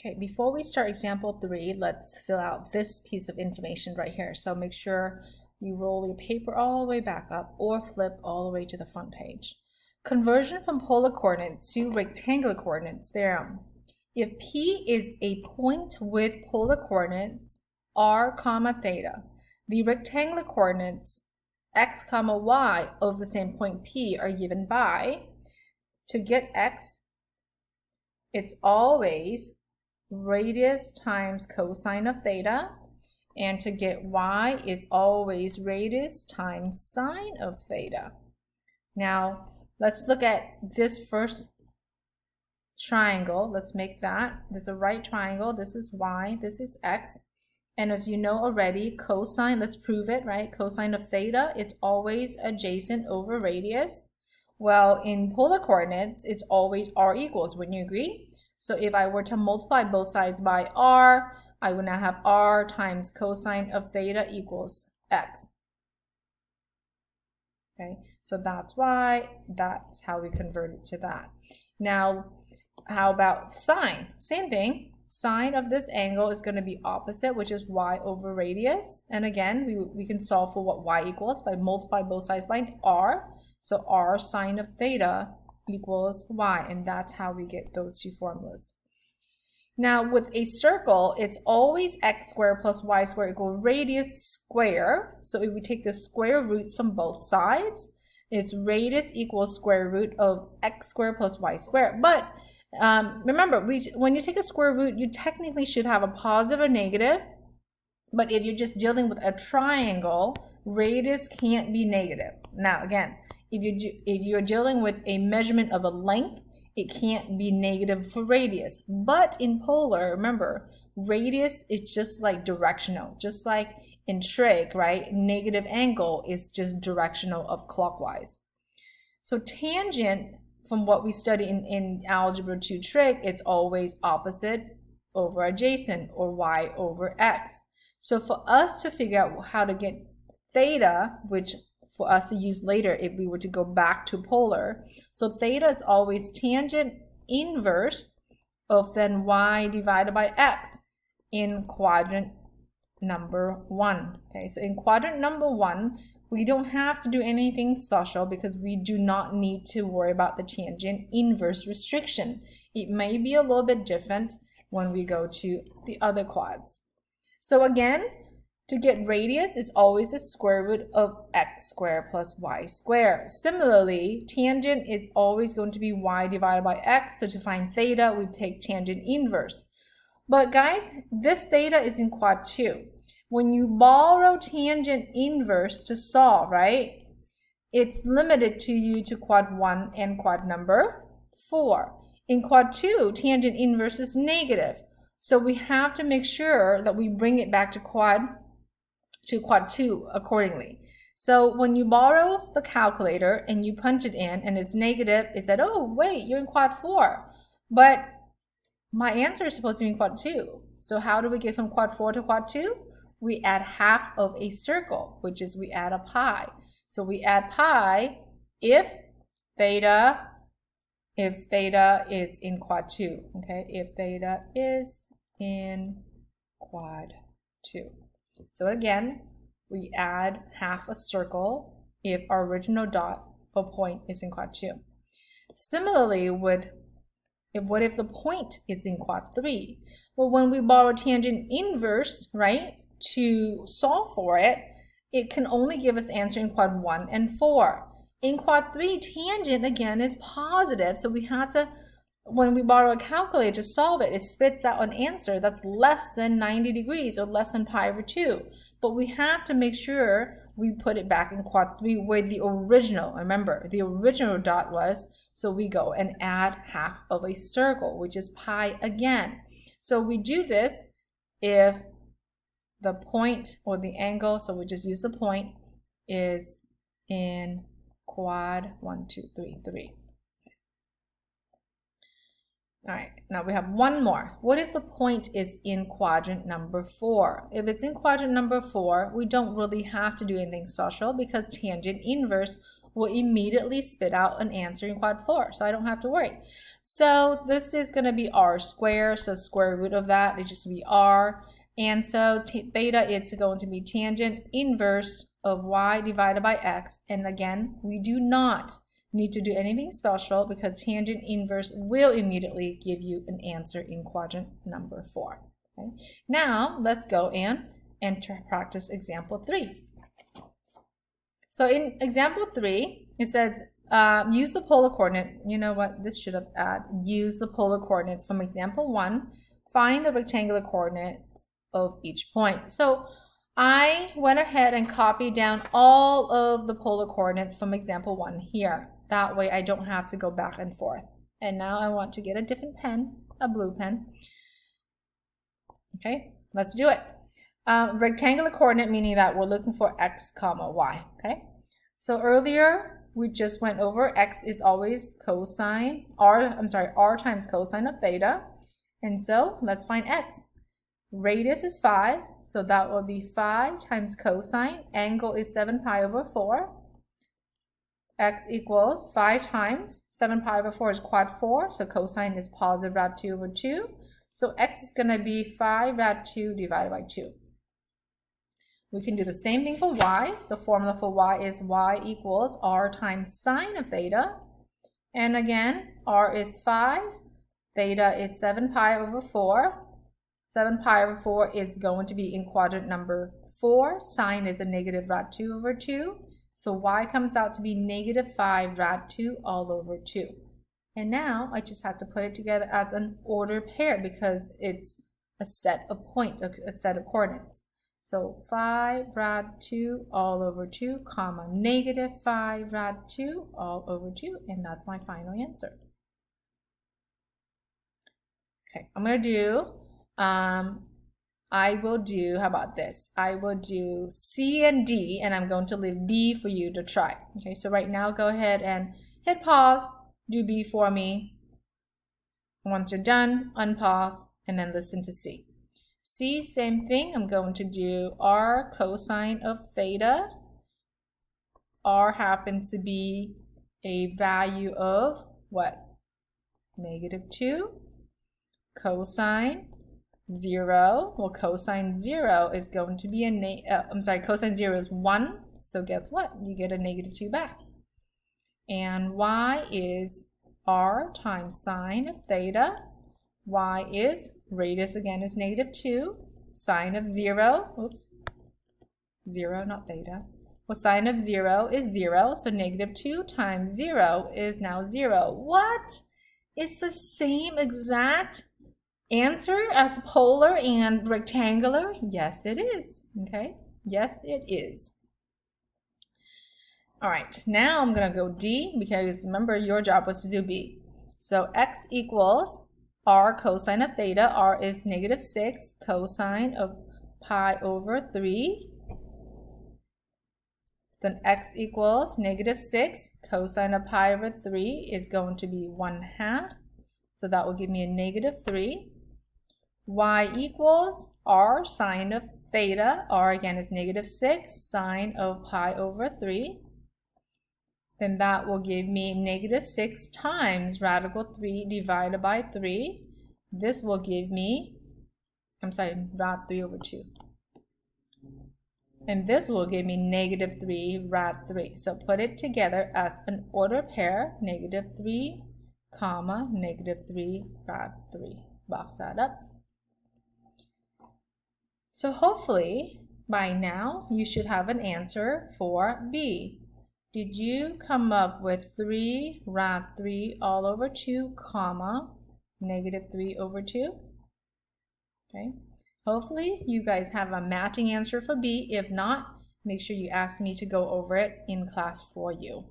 Okay, before we start example 3, let's fill out this piece of information right here. So make sure you roll your paper all the way back up or flip all the way to the front page. Conversion from polar coordinates to rectangular coordinates theorem. If P is a point with polar coordinates r, theta, the rectangular coordinates x, y of the same point P are given by, to get x, it's always radius times cosine of theta, and to get y is always radius times sine of theta. Now let's look at this first triangle. Let's make that. There's a right triangle. This is y, this is x. And as you know already, cosine, let's prove it, right? Cosine of theta, it's always adjacent over radius. Well, in polar coordinates, it's always r equals. Wouldn't you agree? So if I were to multiply both sides by r, I would now have r times cosine of theta equals x. Okay, so that's why, that's how we convert it to that. Now, how about sine? Same thing. Sine of this angle is going to be opposite, which is y over radius. And again, we can solve for what y equals by multiply both sides by r. So r sine of theta equals y, and that's how we get those two formulas. Now with a circle, it's always x squared plus y squared equal radius square. So if we take the square roots from both sides, it's radius equals square root of x squared plus y squared. But remember, when you take a square root, you technically should have a positive or negative. But if you're just dealing with a triangle, radius can't be negative. Now again, if you're dealing with a measurement of a length, it can't be negative for radius. But in polar, remember, radius is just like directional. Just like in trig, right? Negative angle is just directional of clockwise. So tangent, from what we study in algebra 2 trig, it's always opposite over adjacent, or y over x. So for us to figure out how to get theta, which for us to use later if we were to go back to polar, so theta is always tangent inverse of then y divided by x in quadrant number 1. Okay, so in quadrant number 1, we don't have to do anything special because we do not need to worry about the tangent inverse restriction. It may be a little bit different when we go to the other quads. So again, to get radius, it's always the square root of x squared plus y squared. Similarly, tangent, it's always going to be y divided by x. So to find theta, we take tangent inverse. But guys, this theta is in quad 2. When you borrow tangent inverse to solve, right, it's limited to you to quad 1 and quad number 4. In quad 2, tangent inverse is negative. So we have to make sure that we bring it back to quad 2 accordingly. So when you borrow the calculator and you punch it in and it's negative, it said, oh, wait, you're in quad 4. But my answer is supposed to be in quad 2. So how do we get from quad 4 to quad 2? We add half of a circle, which is we add a pi. So we add pi if theta is in quad 2. Okay, if theta is in quad 2. So again, we add half a circle if our original dot or point is in quad 2. Similarly, what if the point is in quad 3? Well, when we borrow tangent inverse, right, to solve for it, it can only give us answer in quad 1 and 4. In quad 3, tangent again is positive, so we have to, when we borrow a calculator to solve it, it spits out an answer that's less than 90 degrees or less than pi over 2. But we have to make sure we put it back in quad 3 where the original, remember, the original dot was, so we go and add half of a circle, which is pi again. So we do this if the point or the angle, so we just use the point, is in quad 1, 2, 3, 3. All right, now we have one more. What if the point is in quadrant number 4? If it's in quadrant number 4, we don't really have to do anything special because tangent inverse will immediately spit out an answer in quad 4, so I don't have to worry. So this is going to be r squared, so square root of that is just going to be r. And so theta is going to be tangent inverse of y divided by x. And again, we do not need to do anything special because tangent inverse will immediately give you an answer in quadrant number 4. Okay? Now let's go and practice example 3. So in example 3, it says use the polar coordinate. You know what? This should have use the polar coordinates from example 1. Find the rectangular coordinates of each point. So I went ahead and copied down all of the polar coordinates from example 1 here. That way I don't have to go back and forth. And now I want to get a different pen, a blue pen. Okay, let's do it. Rectangular coordinate meaning that we're looking for x comma y. Okay, so earlier we just went over x is always cosine r times cosine of theta, and so let's find x. Radius is 5, so that will be 5 times cosine. Angle is 7 pi over 4. X equals 5 times 7 pi over 4 is quad 4, so cosine is positive rad 2 over 2. So x is going to be 5 rad 2 divided by 2. We can do the same thing for y. The formula for y is y equals r times sine of theta. And again, r is 5, theta is 7 pi over 4. 7 pi over 4 is going to be in quadrant number 4. Sine is a negative rad 2 over 2. So y comes out to be negative 5 rad 2 all over 2. And now I just have to put it together as an ordered pair because it's a set of points, a set of coordinates. So 5 rad 2 all over 2, comma, negative 5 rad 2 all over 2. And that's my final answer. Okay, I'm going to do, how about this? I will do C and D, and I'm going to leave B for you to try. Okay, so right now go ahead and hit pause, do B for me. Once you're done, unpause, and then listen to C. C, same thing. I'm going to do r cosine of theta. R happens to be a value of what? Negative 2. Cosine 0. Well, cosine 0 is going to be cosine 0 is 1. So guess what? You get a negative 2 back. And y is r times sine of theta. Y is, radius again is negative 2. Sine of 0, oops, 0, not theta. Well, sine of 0 is 0. So negative 2 times 0 is now 0. What? It's the same exact answer as polar and rectangular? Yes, it is. Okay. Yes, it is. All right. Now I'm going to go D because remember your job was to do B. So x equals r cosine of theta. R is negative 6 cosine of pi over 3. Then x equals negative 6 cosine of pi over 3 is going to be 1/2. So that will give me a negative 3. Y equals r sine of theta. R again is negative 6 sine of pi over 3. Then that will give me negative 6 times radical 3 divided by 3. This will give me, rad 3 over 2. And this will give me negative 3 rad 3. So put it together as an ordered pair, negative 3, comma, negative 3 rad 3. Box that up. So hopefully by now you should have an answer for B. Did you come up with 3 rad 3 all over 2, comma, negative 3 over 2? Okay. Hopefully you guys have a matching answer for B. If not, make sure you ask me to go over it in class for you.